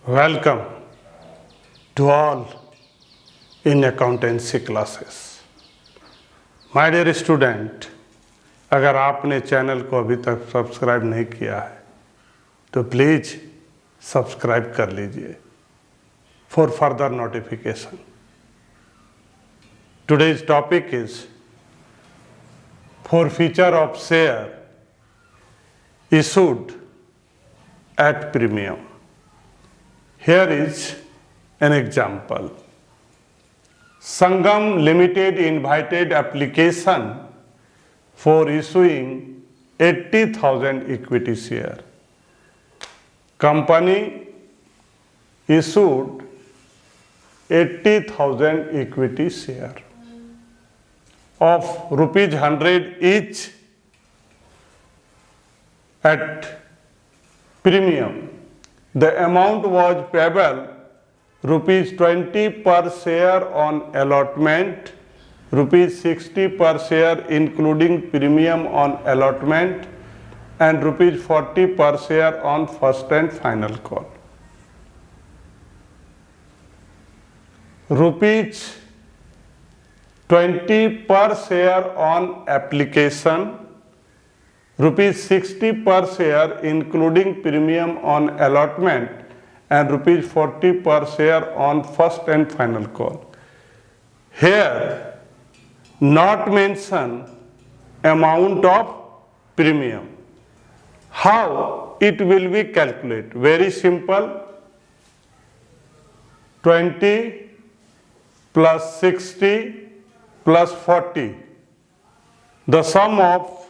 Welcome to all in accountancy classes. My dear student, अगर आपने channel को अभी तक सब्सक्राइब नहीं किया है तो प्लीज़ सब्सक्राइब कर लीजिए for further notification. Today's topic is forfeiture of share issued at premium. Here is an example. Sangam Limited invited application for issuing 80,000 equity share. Company issued 80,000 equity share of rupees 100 each at premium. The amount was payable rupees 20 per share on allotment, rupees 60 per share including premium on allotment, and rupees 40 per share on first and final call. Rupees 20 per share on application, rupees 60 per share including premium on allotment, and rupees 40 per share on first and final call. Here not mention amount of premium. How it will be calculated? Very simple. 20 plus 60 plus 40. The sum of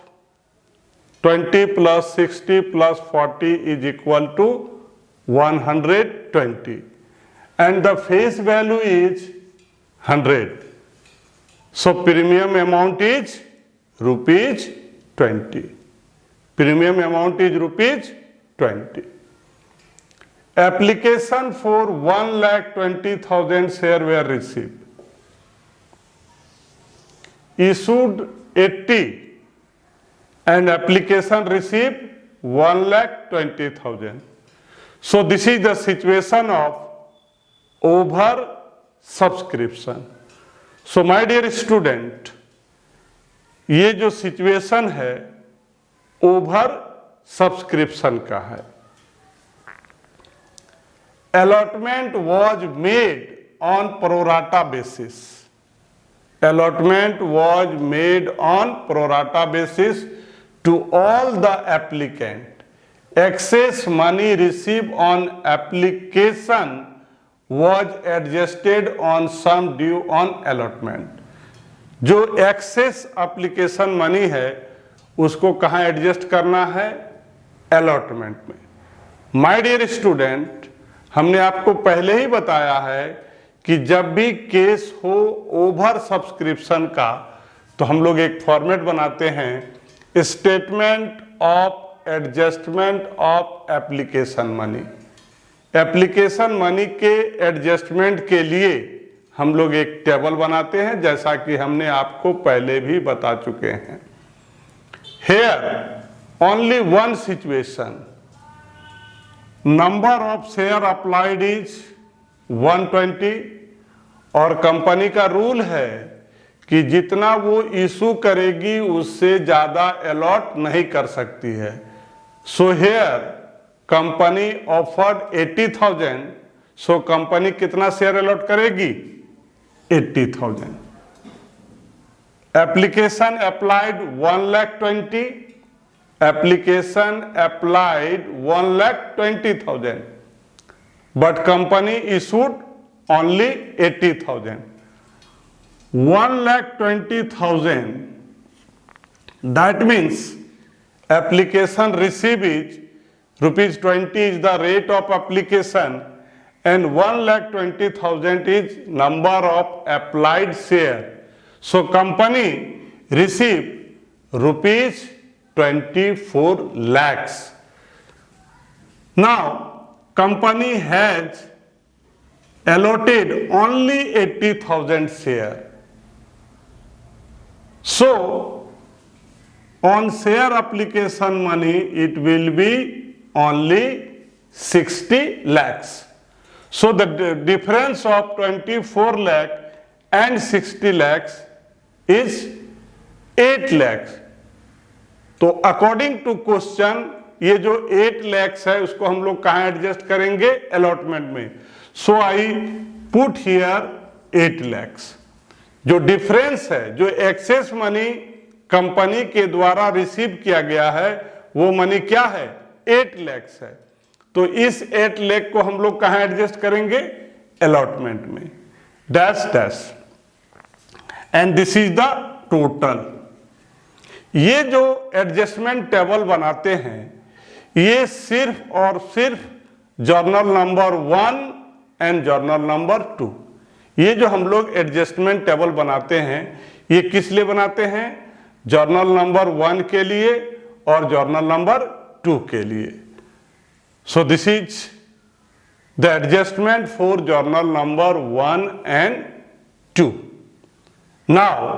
20 plus 60 plus 40 is equal to 120. And the face value is 100. So premium amount is rupees 20. Premium amount is rupees 20. Application for 1,20,000 share were received. Issued 80 and application received 1,20,000. So this is the situation of over subscription. So my dear student, ये जो situation है over subscription का है. Allotment was made on pro rata basis. Allotment was made on pro rata basis to all the applicant. Excess money received on application was adjusted on sum due on allotment. जो excess application money है उसको कहाँ adjust करना है? allotment में. My dear student, हमने आपको पहले ही बताया है कि जब भी केस हो ओवर सब्सक्रिप्शन का तो हम लोग एक फॉर्मेट बनाते हैं statement of adjustment of application money. Application money के एडजस्टमेंट के लिए हम लोग एक टेबल बनाते हैं जैसा कि हमने आपको पहले भी बता चुके हैं. Here only one situation. Number of share applied is 120 और कंपनी का रूल है कि जितना वो इशू करेगी उससे ज्यादा अलॉट नहीं कर सकती है. So here company offered 80,000. So company कितना शेयर अलॉट करेगी? 80,000. Application applied 1,20,000. Application applied 1,20,000, but company issued only 80,000. 1,20,000. That means application received is rupees 20 is the rate of application and 1,20,000 is number of applied share. So company received rupees 24 lakhs. Now company has allotted only 80,000 share. So on share application money it will be only 60 lakhs. So the difference of 24 lakh and 60 lakhs is 8 lakhs. तो according to question ये जो 8 lakhs है उसको हम लोग कहां adjust करेंगे? Allotment में. सो आई पुट हियर 8 lakhs. जो डिफरेंस है, जो एक्सेस मनी कंपनी के द्वारा रिसीव किया गया है, वो मनी क्या है? 8 lakhs है. तो इस 8 lakh को हम लोग कहां एडजस्ट करेंगे? अलॉटमेंट में. Dash dash. And this is the total. ये जो एडजस्टमेंट टेबल बनाते हैं, ये सिर्फ और सिर्फ journal number 1 and journal number 2. ये जो हम लोग एडजस्टमेंट टेबल बनाते हैं, ये किस लिए बनाते हैं? जर्नल नंबर 1 के लिए और जर्नल नंबर 2 के लिए. So this is the adjustment for journal number 1 and 2. Now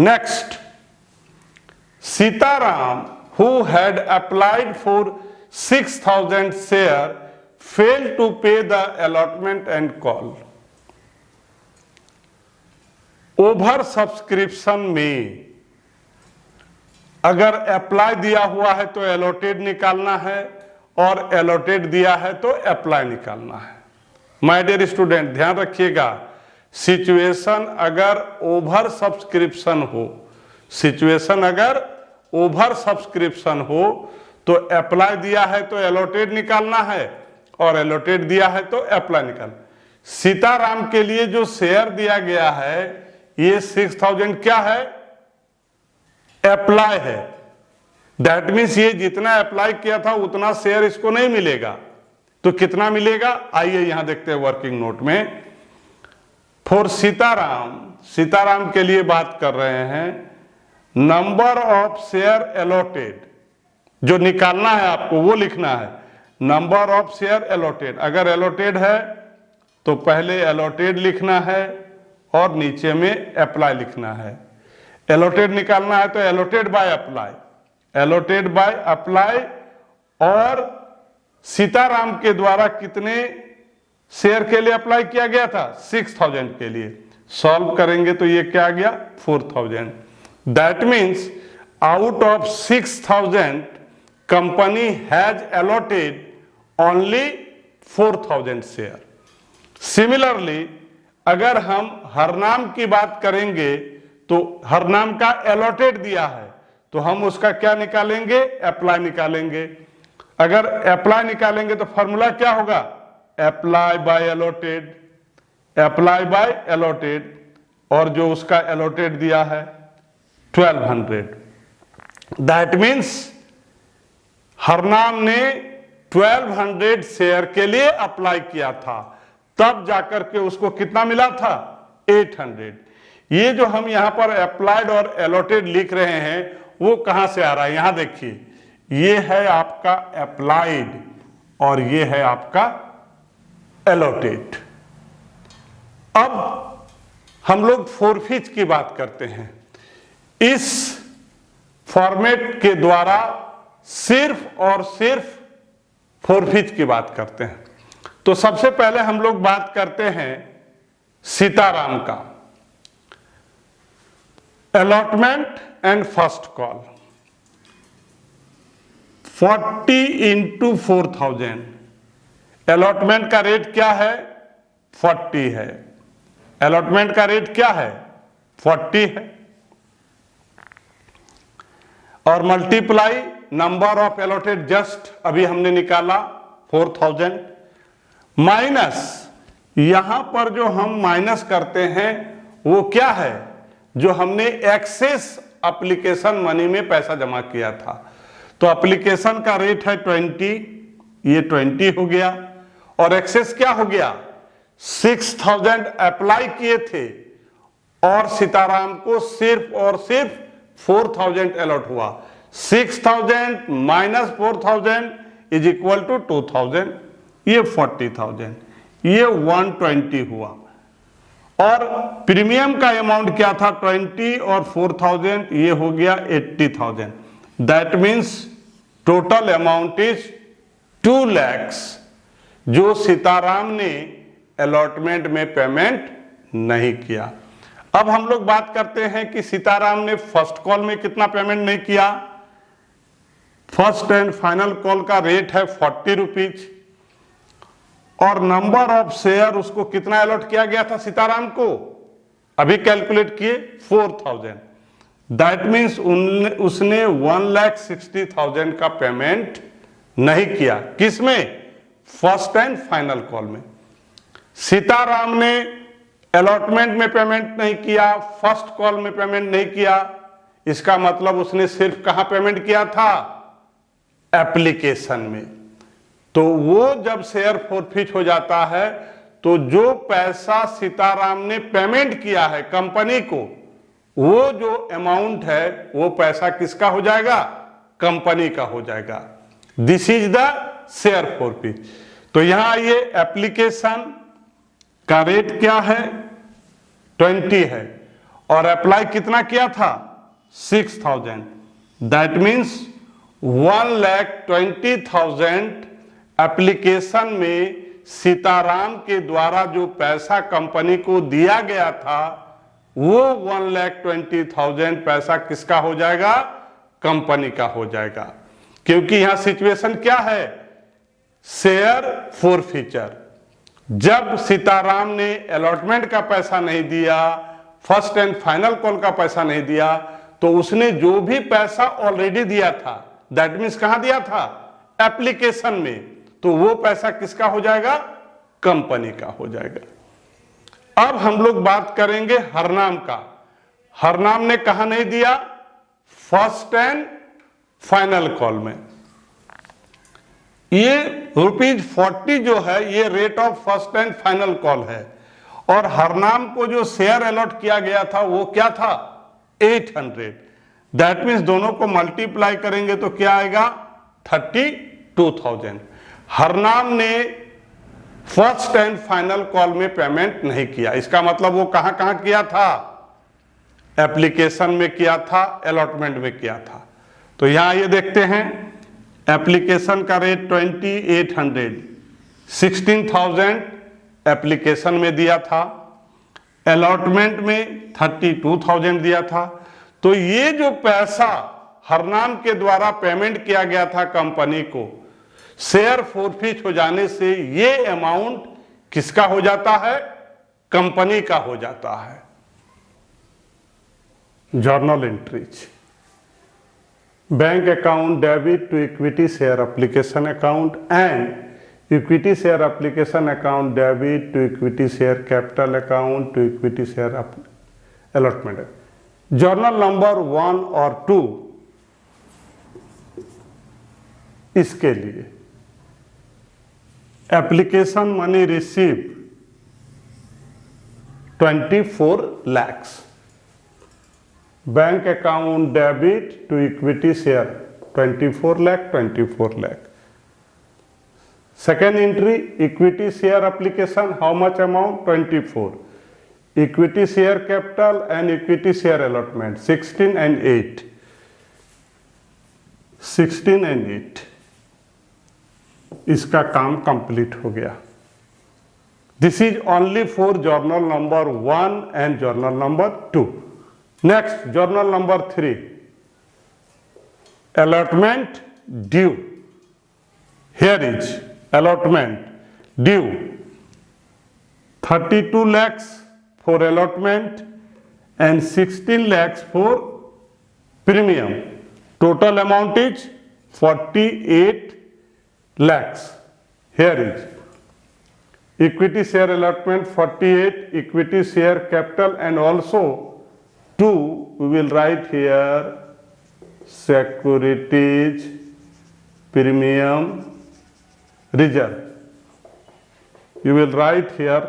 next, Sitaram, who had applied for 6,000 share, failed to pay the allotment and call. Over subscription में अगर अप्लाई दिया हुआ है तो एलोटेड निकालना है, और एलोटेड दिया है तो अप्लाई निकालना है. माय डियर स्टूडेंट, ध्यान रखिएगा, सिचुएशन अगर ओवर सब्सक्रिप्शन हो, सिचुएशन अगर ओवर सब्सक्रिप्शन हो तो अप्लाई दिया है तो एलोटेड निकालना है, और एलोटेड दिया है तो अप्लाई निकालना. सीताराम के लिए जो शेयर दिया गया है, ये 6,000 क्या है? अप्लाई है. दैट मीन्स ये जितना अप्लाई किया था उतना शेयर इसको नहीं मिलेगा. तो कितना मिलेगा? आइए यहां देखते हैं वर्किंग नोट में. फॉर सीताराम, सीताराम के लिए बात कर रहे हैं. नंबर ऑफ शेयर एलोटेड, जो निकालना है आपको वो लिखना है. नंबर ऑफ शेयर एलोटेड, अगर एलोटेड है तो पहले एलोटेड लिखना है और नीचे में अप्लाई लिखना है. एलोटेड निकालना है तो allotted bye apply, allotted bye apply. और सीताराम के द्वारा कितने शेयर के लिए अप्लाई किया गया था? 6,000 के लिए. सॉल्व करेंगे तो ये क्या आ गया? 4,000. That means out of 6,000 company has allotted only 4,000 share. Similarly, अगर हम हरनाम की बात करेंगे तो हरनाम का allotted दिया है तो हम उसका क्या निकालेंगे? अप्लाई निकालेंगे. अगर अप्लाई निकालेंगे तो फॉर्मूला क्या होगा? Apply bye allotted, apply bye allotted, और जो उसका allotted दिया है 1200. दैट मीन्स हरनाम ने 1200 शेयर के लिए अप्लाई किया था, तब जाकर के उसको कितना मिला था? 800. ये जो हम यहां पर अप्लाइड और एलोटेड लिख रहे हैं वो कहां से आ रहा है? यहां देखिए, ये है आपका अप्लाइड और ये है आपका एलोटेड. अब हम लोग फोरफीच की बात करते हैं. इस फॉर्मेट के द्वारा सिर्फ और सिर्फ फोरफीच की बात करते हैं. तो सबसे पहले हम लोग बात करते हैं सीताराम का. Allotment and first call 40 into 4,000. Allotment का रेट क्या है? 40 है. अलॉटमेंट का रेट क्या है? 40 है. और multiply number of allotted just अभी हमने निकाला 4,000, माइनस यहां पर जो हम माइनस करते हैं वो क्या है? जो हमने एक्सेस एप्लीकेशन मनी में पैसा जमा किया था. तो एप्लीकेशन का रेट है 20, ये 20 हो गया, और एक्सेस क्या हो गया? 6,000 अप्लाई किए थे और सीताराम को सिर्फ और सिर्फ 4,000 अलॉट हुआ. 6,000 माइनस 4,000 इज इक्वल टू 2,000. ये 40,000, ये 120 हुआ. और प्रीमियम का अमाउंट क्या था? 20 और 4,000, ये हो गया 80,000. That means total amount is 2 lakhs जो सीताराम ने अलॉटमेंट में पेमेंट नहीं किया। अब हम लोग बात करते हैं कि सीताराम ने फर्स्ट कॉल में कितना पेमेंट नहीं किया। फर्स्ट एंड फाइनल कॉल का रेट है 40 रुपीज और नंबर ऑफ शेयर उसको कितना अलॉट किया गया था सीताराम को, अभी कैलकुलेट किए 4000। दैट मीन्स उसने 1,60,000 का पेमेंट नहीं किया। किसमें? फर्स्ट एंड फाइनल कॉल में। सीताराम ने अलॉटमेंट में पेमेंट नहीं किया, फर्स्ट कॉल में पेमेंट नहीं किया। इसका मतलब उसने सिर्फ कहां पेमेंट किया था? एप्लीकेशन में। तो वो जब शेयर फोरफिट हो जाता है तो जो पैसा सीताराम ने पेमेंट किया है कंपनी को, वो जो अमाउंट है वो पैसा किसका हो जाएगा? कंपनी का हो जाएगा। This is the share forfeit. तो यहां ये एप्लीकेशन का रेट क्या है? 20 है और अप्लाई कितना किया था? 6000। दैट मीन्स 1,20,000 एप्लीकेशन में सीताराम के द्वारा जो पैसा कंपनी को दिया गया था वो 1,20,000 पैसा किसका हो जाएगा? कंपनी का हो जाएगा। क्योंकि यहां सिचुएशन क्या है? शेयर फोरफिचर। जब सीताराम ने अलॉटमेंट का पैसा नहीं दिया, फर्स्ट एंड फाइनल कॉल का पैसा नहीं दिया, तो उसने जो भी पैसा ऑलरेडी दिया था, दैट मीन्स कहां दिया था? एप्लीकेशन में, तो वो पैसा किसका हो जाएगा? कंपनी का हो जाएगा। अब हम लोग बात करेंगे हरनाम का। हरनाम ने कहा नहीं दिया? फर्स्ट एंड फाइनल कॉल में। ये ₹40 जो है ये rate of first and final call है और हरनाम को जो शेयर अलॉट किया गया था वो क्या था? 800। दैट मीन्स दोनों को मल्टीप्लाई करेंगे तो क्या आएगा? 32,000। हरनाम ने फर्स्ट एंड फाइनल कॉल में पेमेंट नहीं किया। इसका मतलब वो कहां कहां किया था? एप्लीकेशन में किया था, अलॉटमेंट में किया था। तो यहां ये देखते हैं एप्लीकेशन का रेट 2800, 16,000 एप्लीकेशन में दिया था, अलॉटमेंट में 32,000 दिया था। तो ये जो पैसा हरनाम के द्वारा पेमेंट किया गया था कंपनी को, शेयर फोरफिट हो जाने से ये अमाउंट किसका हो जाता है? कंपनी का हो जाता है। Journal entries. Bank account debit to equity share application account and equity share application account debit to equity share capital account to equity share allotment. Journal number 1 और 2 इसके लिए application money receive 24 lakhs, bank account debit to equity share 24 lakh। Second entry equity share application, how much amount? 24। Equity share capital and equity share allotment 16 and 8। 16 and 8 इसका काम complete हो गया। This is only for journal number 1 and journal number 2। Next journal number 3, allotment due. Here is allotment due 32 lakhs for allotment and 16 lakhs for premium. Total amount is 48 lakhs. Here is equity share allotment 48, equity share capital, and also 2 we will write here securities premium reserve. You will write here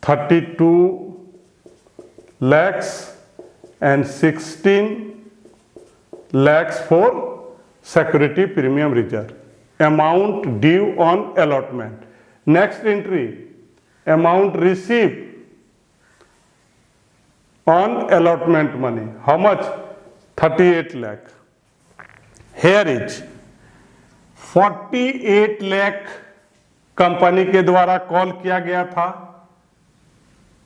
32 lakhs and 16 lakhs for security premium reserve. Amount due on allotment. Next entry, amount received on allotment money. How much? 38 lakh. Here is 48 lakh company के द्वारा call किया गया था,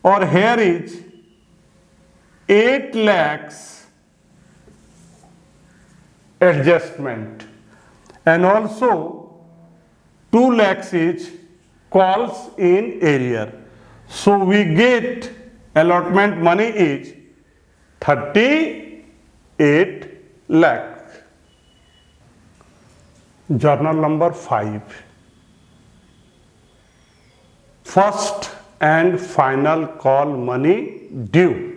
और here is 8 lakhs adjustment, and also 2 lakhs is calls in arrear. So we get allotment money is 38 lakh. Journal number 5. First and final call money due.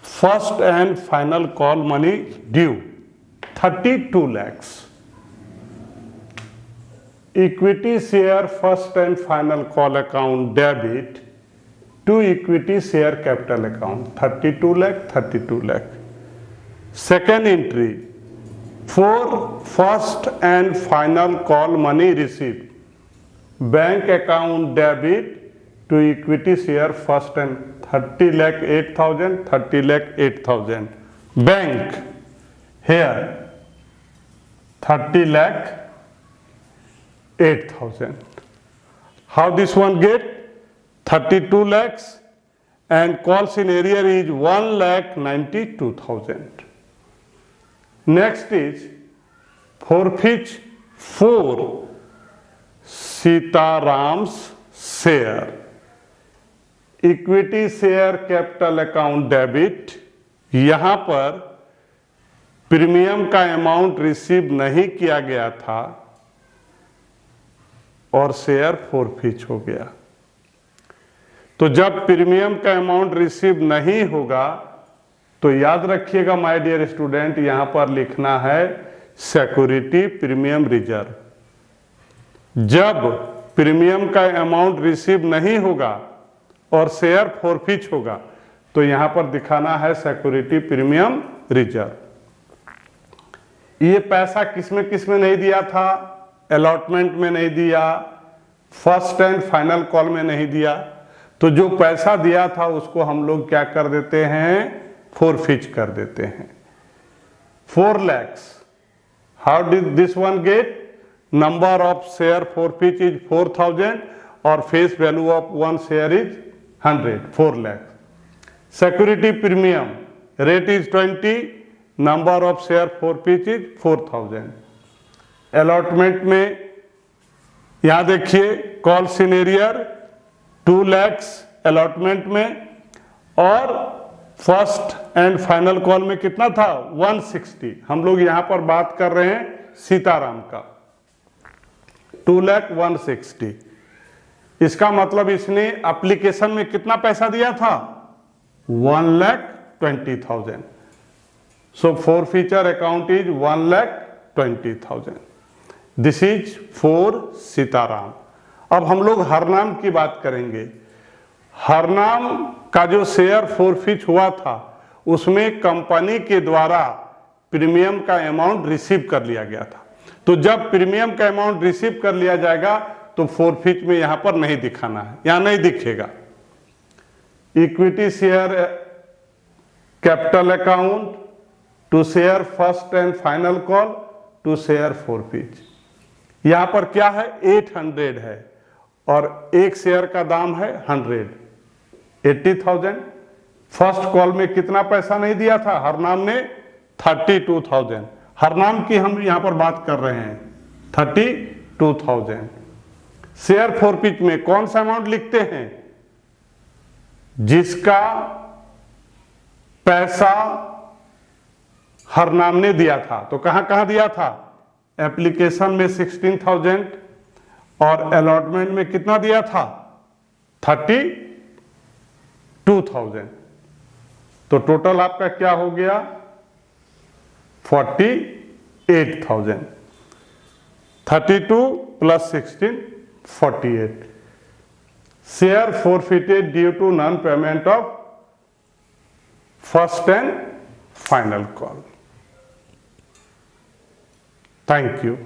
First and final call money due 32 lakhs. Equity share first and final call account debit to equity share capital account 32 lakh. Second entry for first and final call money received, bank account debit to equity share first and 30 lakh 8,000, bank here 30 lakh 8,000. How this one get? 32 lakhs and calls in arrear is 1,92,000. Next is forfeit for Sitaram's share. Equity share capital account debit, यहां पर premium का amount receive नहीं किया गया था और share फोरफिच हो गया। तो जब प्रीमियम का अमाउंट रिसीव नहीं होगा तो याद रखिएगा माय डियर स्टूडेंट, यहां पर लिखना है सिक्योरिटी प्रीमियम रिजर्व। जब प्रीमियम का अमाउंट रिसीव नहीं होगा और शेयर फोरफिच होगा तो यहां पर दिखाना है सिक्योरिटी प्रीमियम रिजर्व। ये पैसा किसमें नहीं दिया था? अलॉटमेंट में नहीं दिया, फर्स्ट एंड फाइनल कॉल में नहीं दिया। तो जो पैसा दिया था उसको हम लोग क्या कर देते हैं? फोरफिच कर देते हैं। 4 lakhs. How did this one get? Number of share forfeit is 4,000 और face value of one share is 100. 4 lakhs. Security premium rate is 20. Number of share forfeit is 4,000. Allotment में यहाँ देखिए calls in arrear 2 lakhs allotment में, और first and final call में कितना था? 160। हम लोग यहां पर बात कर रहे हैं सीताराम का। 2,160,000। इसका मतलब इसने एप्लीकेशन में कितना पैसा दिया था? 1,20,000। So forfeiture account is 1,20,000। This is for Sitaram. अब हम लोग हरनाम की बात करेंगे। हरनाम का जो शेयर फोरफिच हुआ था उसमें कंपनी के द्वारा प्रीमियम का अमाउंट रिसीव कर लिया गया था। तो जब प्रीमियम का अमाउंट रिसीव कर लिया जाएगा तो फोरफिच में यहां पर नहीं दिखाना है, यहां नहीं दिखेगा। Equity share capital account to share first and final call to share forfeit. यहां पर क्या है? 800 है और एक शेयर का दाम है 100, 80,000। फर्स्ट कॉल में कितना पैसा नहीं दिया था? हरनाम ने 32,000। हरनाम की हम यहां पर बात कर रहे हैं 32,000। शेयर फोरफिच में कौन सा अमाउंट लिखते हैं? जिसका पैसा हरनाम ने दिया था। तो कहां कहां दिया था? एप्लीकेशन में 16,000 और अलॉटमेंट में कितना दिया था? 32,000। तो टोटल आपका क्या हो गया? 48,000। 32 plus 16 48। Share forfeited due to non-payment of first and final call. Thank you.